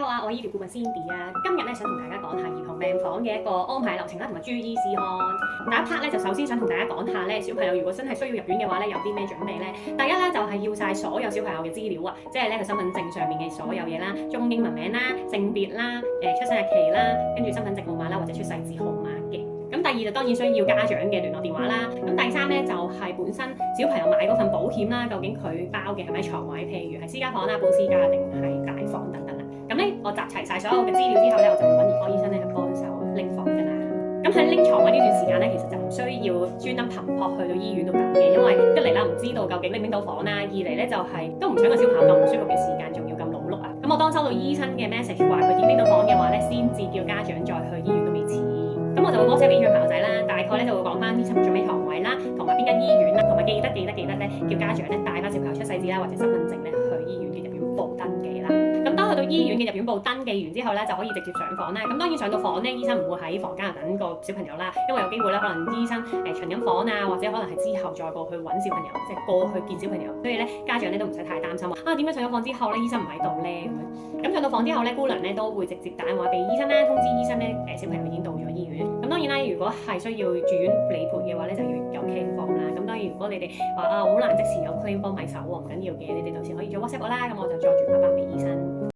好啊，我係醫療顧問 Cindy 啊，今日咧想同大家講下兒童病房嘅一個安排流程啦，同埋注意事項。第一 part 咧就首先想同大家講下咧，小朋友如果真係需要入院嘅話咧，有啲咩準備咧？第一咧就係要晒所有小朋友嘅資料啊，即係咧佢身份證上面嘅所有嘢啦，中英文名啦、性別啦、出生日期啦，跟住身份證號碼啦或者出世紙號碼嘅。咁第二就當然需要家長嘅聯絡電話啦。咁第三咧就係本身小朋友買嗰份保險啦，究竟佢包嘅係咪床位？譬如係私家房啦、半私家定係大房等等啦。咁咧我集齊晒所有嘅資料之後咧，我就會揾兒科醫生咧去幫手拎房㗎啦。咁喺拎床位呢段時間咧，其實就唔需要專登頻撲去到醫院度等嘅，因為一嚟啦唔知道究竟拎唔拎到房啦，二嚟咧就係都唔想個小朋友咁唔舒服嘅時間，仲要咁勞碌啊。咁我當收到醫生嘅 message 話佢已經拎到房嘅話咧，先至叫家長再去醫院都未遲。咁我就會 WhatsApp 俾醫院朋友仔啦，大概咧就會講翻醫生做咩床位啦，同埋邊間醫院啦，同埋記得咧叫家長咧帶翻小朋友出世紙啦或者身份證咧去醫院嘅入院部登記啦。咁當去到醫院嘅入院部登記完之後咧，就可以直接上房啦。咁當然上到房咧，醫生唔會喺房間度等個小朋友啦，因為有機會咧可能醫生巡緊房啊，或者可能係之後再過去揾小朋友，即係過去見小朋友。所以咧家長咧都唔使太擔心啊，點解上咗房之後咧醫生唔喺度咧咁樣？咁上到房之後咧，姑娘咧都會直接打電話俾醫生啦，通知醫生咧小朋友已經到咗醫院。咁當然啦，如果係需要住院理賠嘅話咧，就要有 claim form 啦。咁當然如果你哋話好難即時有 claim form 喺手喎，唔緊要嘅，你哋到時可以做 WhatsApp 我啦，咁我就再轉翻俾醫生。